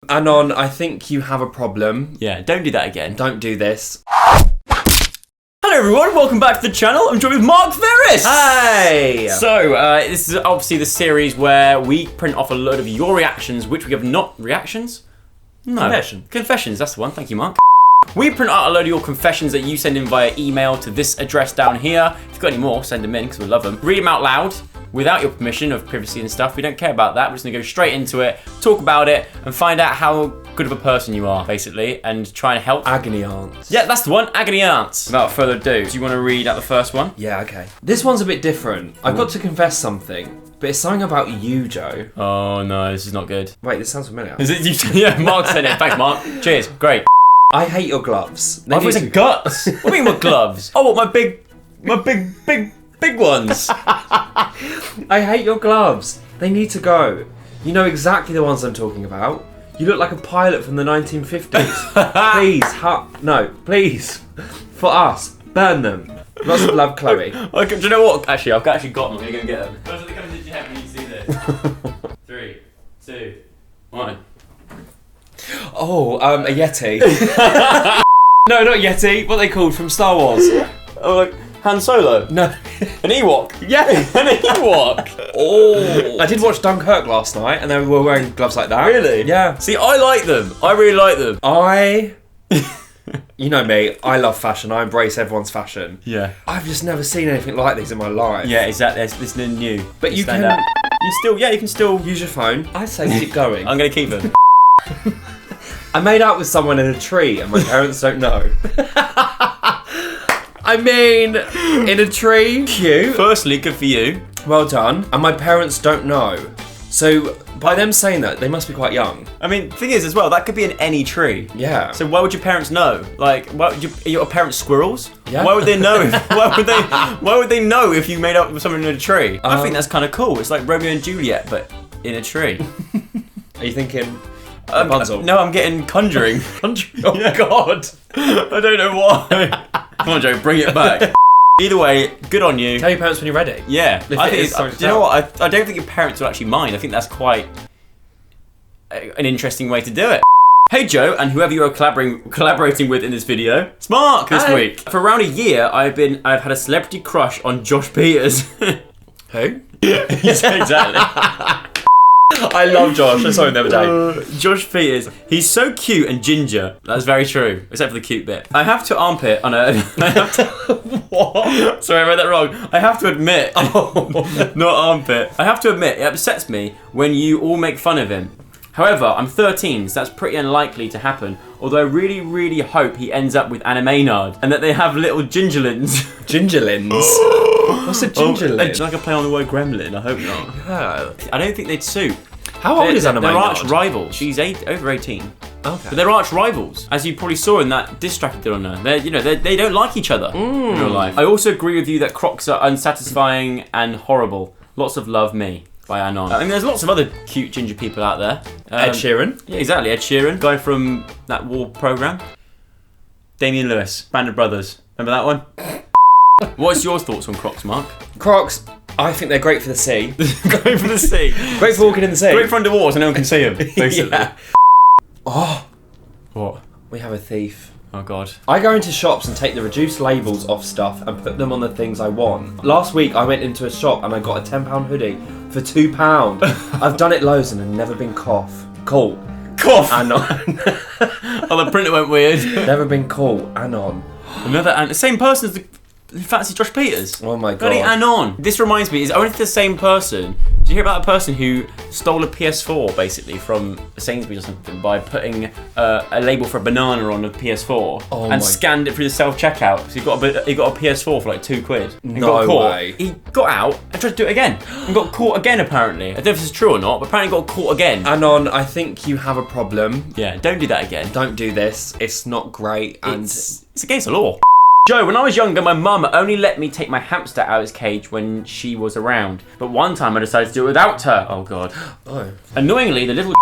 Anon, I think you have a problem. Yeah, don't do that again. Don't do this. Hello everyone, welcome back to the channel. I'm joined with Mark Ferris. Hey! So, this is obviously the series where we print off a load of your reactions, which we have not... Reactions? No. Confessions, that's the one. Thank you, Mark. We print out a load of your confessions that you send in via email to this address down here. If you've got any more, send them in because we love them. Read them out loud without your permission of privacy and stuff. We don't care about that. We're just going to go straight into it, talk about it, and find out how good of a person you are, basically, and try and help. Agony aunts. Yeah, that's the one. Agony aunts. Without further ado, do you want to read out the first one? Yeah, okay. This one's a bit different. I've got to confess something, but it's something about you, Joe. Oh no, this is not good. Wait, this sounds familiar. Is it you? Yeah, Mark sent it. Thanks, Mark. Cheers. Great. I hate your gloves. I thought it said guts. What do you mean what gloves? Oh, what, my big ones. I hate your gloves. They need to go. You know exactly the ones I'm talking about. You look like a pilot from the 1950s. Please. For us, burn them. Lots of love, Chloe. Okay, do you know what? Actually, I've actually got them. I'm going to go get them. Those are the coming into your head when you see this. 3, 2, 1. Oh, a Yeti. No, not Yeti. What are they called from Star Wars? Oh, like Han Solo? No. An Ewok? Yeah, an Ewok. Oh. I did watch Dunkirk last night and they were wearing gloves like that. Really? Yeah. See, I like them. I really like them. You know me, I love fashion. I embrace everyone's fashion. Yeah. I've just never seen anything like these in my life. Yeah, exactly. This is new. But you can... You can still... Use your phone. I say keep going. I'm going to keep them. I made out with someone in a tree and my parents don't know. I mean, in a tree. Cute. Firstly, good for you. Well done. And my parents don't know. So, by them saying that, they must be quite young. I mean, the thing is as well, that could be in any tree. Yeah. So why would your parents know? Like, are your parents squirrels? Yeah. Why would they know? Why would they know if you made up with someone in a tree? I think that's kind of cool. It's like Romeo and Juliet, but in a tree. Are you thinking... No, I'm getting Conjuring. Conjuring? Oh, yeah. God. I don't know why. Come on, Joe, bring it back. Either way, good on you. Tell your parents when you're ready. Yeah. Do you know what? I don't think your parents will actually mind. I think that's quite an interesting way to do it. Hey Joe, and whoever you're collaborating with in this video, it's Mark this week. For around a year, I've had a celebrity crush on Josh Peters. Who? Yeah, exactly. I love Josh. I saw him the other day. Josh Peters. He's so cute and ginger. That's very true, except for the cute bit. I have to armpit on a... What? Sorry, I read that wrong. I have to admit... Oh. Not armpit. I have to admit, it upsets me when you all make fun of him. However, I'm 13, so that's pretty unlikely to happen. Although I really, really hope he ends up with Anna Maynard and that they have little gingerlins. Gingerlins? What's a gingerlin? Like a play on the word gremlin, I hope not. Yeah. I don't think they'd suit. How old is Anna Maynard? They're arch rivals. She's over 18. Okay. But they're arch rivals, as you probably saw in that diss track I did on her. They don't like each other in real life. I also agree with you that Crocs are unsatisfying and horrible. Lots of love, me. By Anon. I mean, there's lots of other cute ginger people out there. Ed Sheeran. Yeah, exactly. Ed Sheeran, guy from that war program. Damian Lewis, Band of Brothers. Remember that one? What's your thoughts on Crocs, Mark? Crocs, I think they're great for the sea. Great for the sea. Great for walking in the sea. Great for underwater so no one can see them, basically. Yeah. Oh. What? We have a thief. Oh God. I go into shops and take the reduced labels off stuff and put them on the things I want. Last week I went into a shop and I got a £10 hoodie for £2. I've done it loads and have never been caught. Anon. Oh, the printer went weird. Never been caught. Anon. The same person as the fancy Josh Peters. Oh my God. Bloody Anon. This reminds me, is only the same person. Did you hear about a person who stole a PS4 basically from Sainsbury's or something by putting a label for a banana on a PS4 and scanned it through the self-checkout? So he got a PS4 for like £2 and got caught. Way. He got out and tried to do it again and got caught again apparently. I don't know if this is true or not, but apparently got caught again. Anon, I think you have a problem. Yeah, don't do that again. Don't do this. It's not great and it's against the law. Joe, when I was younger, my mum only let me take my hamster out of his cage when she was around. But one time I decided to do it without her. Oh God. Oh. Annoyingly, the little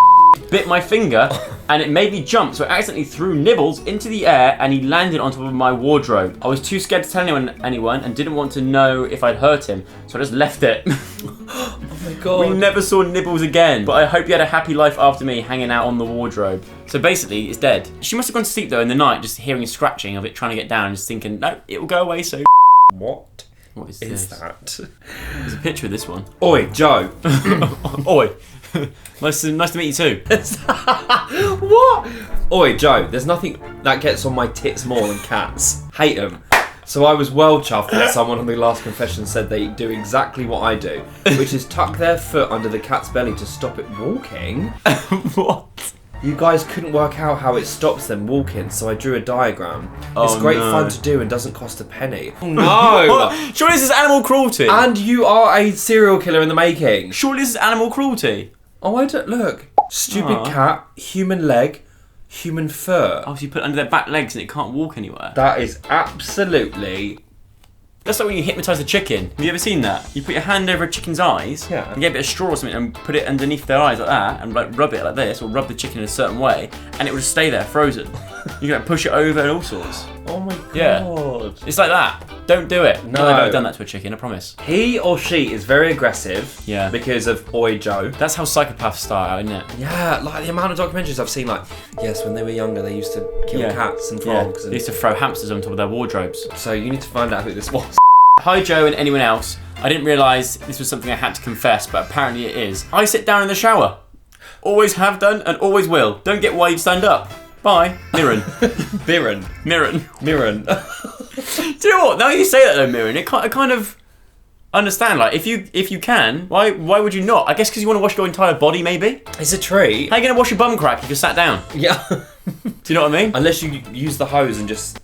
bit my finger and it made me jump, so I accidentally threw Nibbles into the air and he landed on top of my wardrobe. I was too scared to tell anyone and didn't want to know if I'd hurt him, so I just left it. Oh my god. We never saw Nibbles again, but I hope you had a happy life after me hanging out on the wardrobe. So basically, it's dead. She must have gone to sleep though in the night, just hearing scratching of it trying to get down, just thinking, no, it will go away soon. What? What is Is this? that? There's a picture of this one. Oi, Joe. Oi. nice to meet you too. What? Oi, Joe, there's nothing that gets on my tits more than cats. Hate them. So I was well chuffed that someone on the last confession said they do exactly what I do, which is tuck their foot under the cat's belly to stop it walking. What? You guys couldn't work out how it stops them walking, so I drew a diagram. It's Oh, great no. fun to do and doesn't cost a penny. Oh, no! What? Surely this is animal cruelty. And you are a serial killer in the making. Surely this is animal cruelty. Oh, I don't... Look. Stupid Aw. cat, human leg, human fur. Oh, so you put it under their back legs and it can't walk anywhere. That is absolutely... That's like when you hypnotise a chicken. Have you ever seen that? You put your hand over a chicken's eyes, Yeah. and get a bit of straw or something and put it underneath their eyes like that, and like rub it like this, or rub the chicken in a certain way, and it will just stay there frozen. You can like, push it over and all sorts. Oh my god. Yeah. It's like that. Don't do it. No. Not that I've ever done that to a chicken, I promise. He or she is very aggressive. Yeah. Because of Oi Joe. That's how psychopaths start out, isn't it? Yeah, like the amount of documentaries I've seen, like, yes, when they were younger, they used to kill Yeah. cats and Yeah. frogs. They And... used to throw hamsters on top of their wardrobes. So you need to find out who this was. Hi Joe and anyone else. I didn't realise this was something I had to confess, but apparently it is. I sit down in the shower. Always have done and always will. Don't get why you stand up. Bye. Mirren. Mirren. Mirren. Do you know what? Now you say that though, Mirren, I kind of understand. Like, if you can, why would you not? I guess because you want to wash your entire body, maybe. It's a treat. How are you gonna wash your bum crack if you sat down? Yeah. Do you know what I mean? Unless you use the hose and just...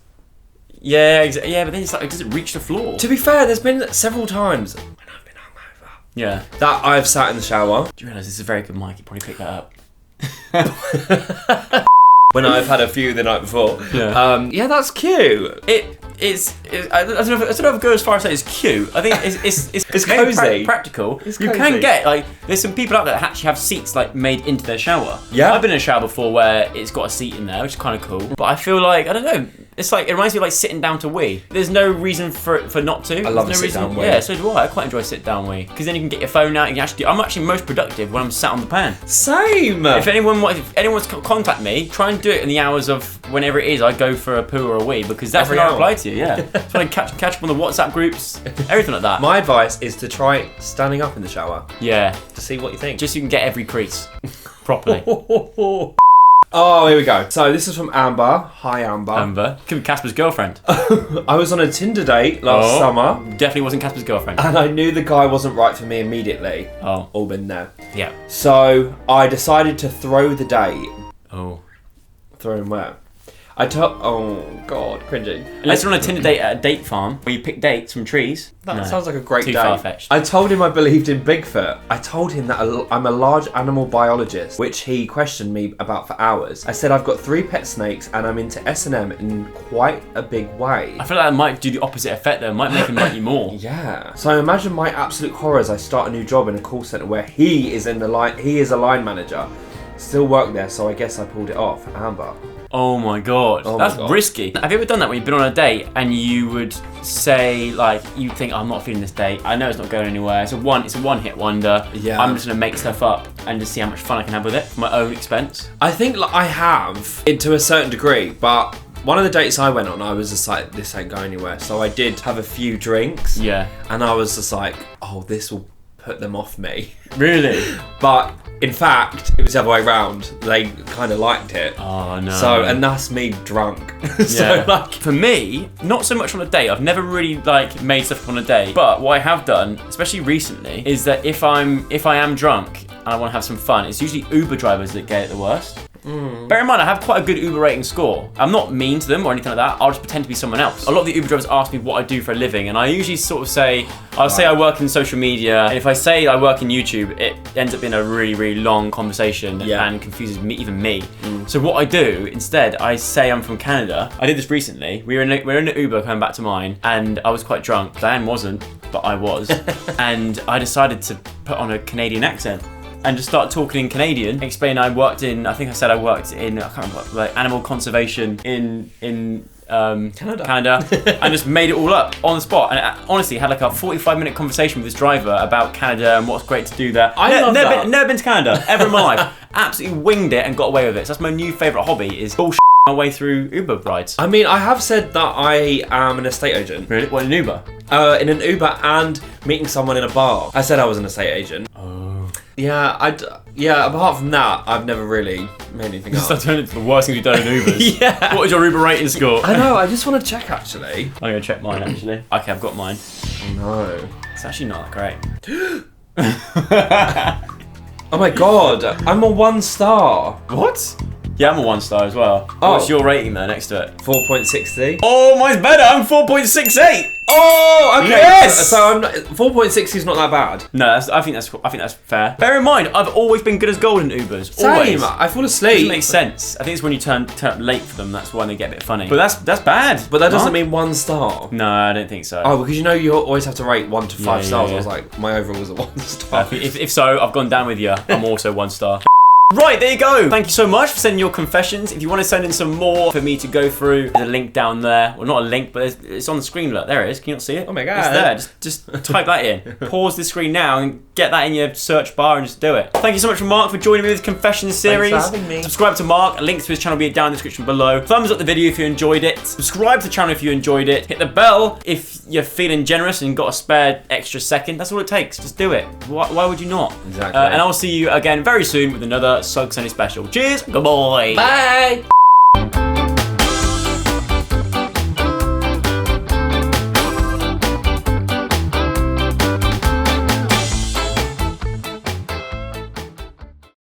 Yeah, yeah, but then it's like it doesn't reach the floor. To be fair, there's been several times when I've been hungover Yeah. that I've sat in the shower. Do you realise this is a very good mic? You probably picked that up. When I've had a few the night before. Yeah. Yeah, that's cute. I don't know if I'd go as far as say it's cute. I think it's maybe cosy. Practical. It's you cosy. can get like there's some people out there that actually have seats like made into their shower. Yeah. I've been in a shower before where it's got a seat in there, which is kind of cool. But I feel like I don't know. It's like it reminds me of like sitting down to wee. There's no reason for not to. I love There's a no sit-down reason. wee. Yeah, so do I. I quite enjoy sit down wee because then you can get your phone out. You can actually. I'm actually most productive when I'm sat on the pan. Same. If anyone wants to contact me, try and do it in the hours of whenever it is I go for a poo or a wee because that's Every when I hour. reply to you. Yeah, that's when I catch up on the WhatsApp groups, everything like that. My advice is to try standing up in the shower Yeah, to see what you think. just so you can get every crease properly. Oh, here we go. So this is from Amber. Hi, Amber. Amber could be Casper's girlfriend. I was on a Tinder date last summer, Definitely wasn't Casper's girlfriend. and I knew the guy wasn't right for me immediately. Oh, All been there. yeah. So I decided to throw the date. Oh. Throw him where? Oh god, cringing. Unless you're on a Tinder date at a date farm where you pick dates from trees. That No. sounds like a great Too date. far-fetched. I told him I believed in Bigfoot. I told him that I'm a large animal biologist, which he questioned me about for hours. I said I've got 3 pet snakes and I'm into S&M in quite a big way. I feel like that might do the opposite effect though. It might make him like you more. Yeah. So imagine my absolute horror as I start a new job in a call centre where he is a line manager. Still work there, so I guess I pulled it off. Amber. Oh my god, Oh my that's God. risky. Have you ever done that when you've been on a date and you would say like you think I'm not feeling this date. I know it's not going anywhere. It's a one-hit wonder. Yeah. I'm just gonna make stuff up and just see how much fun I can have with it for my own expense. I think I have, to a certain degree, but one of the dates I went on, I was just like, this ain't going anywhere. So I did have a few drinks. Yeah. And I was just like, oh, this will put them off me. Really? But in fact, it was the other way around. They kind of liked it. Oh no. So, and that's me drunk. So Yeah. like, For me, not so much on a date. I've never really like made stuff on a date. But what I have done, especially recently, is that if I am drunk and I want to have some fun, it's usually Uber drivers that get it the worst. Bear in mind, I have quite a good Uber rating score. I'm not mean to them or anything like that. I'll just pretend to be someone else. A lot of the Uber drivers ask me what I do for a living, and I usually sort of say, I'll say I work in social media, and if I say I work in YouTube, it ends up being a really, really long conversation and confuses me, even me. So what I do, instead, I say I'm from Canada. I did this recently. We were in an Uber coming back to mine, and I was quite drunk. Diane wasn't, but I was. And I decided to put on a Canadian accent. and just start talking in Canadian. Explain I worked in, I can't remember, like animal conservation in Canada, and just made it all up on the spot. And I honestly had like a 45-minute conversation with this driver about Canada and what's great to do there. Never been to Canada ever in my life. Absolutely winged it and got away with it. So that's my new favourite hobby, is bullshit my way through Uber rides. I mean, I have said that I am an estate agent. Really? What, in Uber? In an Uber and meeting someone in a bar. I said I was an estate agent. Oh. Yeah, apart from that, I've never really made anything up. That's the worst thing you've done in Ubers. Yeah. What is your Uber rating score? I know, I just want to check actually. I'm going to check mine actually. Okay, I've got mine. Oh no. It's actually not that great. Oh my god, I'm a 1 star. What? Yeah, I'm a 1 star as well. Oh. What's your rating there next to it? 4.60. Oh, mine's better. I'm 4.68. Oh, okay. Yes! So I'm 4.60 is not that bad. No, I think that's fair. Bear in mind, I've always been good as gold in Ubers. Same. Always. I fall asleep. It makes sense. I think it's when you turn up late for them. That's when they get a bit funny. But that's bad. But that doesn't mean 1 star. No, I don't think so. Oh, because you always have to rate 1 to 5 stars. Yeah. I was like, my overall was a 1 star. If so, I've gone down with you. I'm also 1 star. Right, there you go. Thank you so much for sending your confessions. If you want to send in some more for me to go through, there's a link down there. Well, not a link, but it's on the screen. Look, there it is. Can you not see it? Oh my god. It's there. Just type that in. Pause the screen now and get that in your search bar and just do it. Thank you so much, Mark, for joining me with this confessions series. Thanks for having me. Subscribe to Mark. A link to his channel will be down in the description below. Thumbs up the video if you enjoyed it. Subscribe to the channel if you enjoyed it. Hit the bell if you're feeling generous and got a spare extra second. That's all it takes. Just do it. Why would you not? Exactly. And I'll see you again very soon with another Sug Sunny special. Cheers. Goodbye. Bye.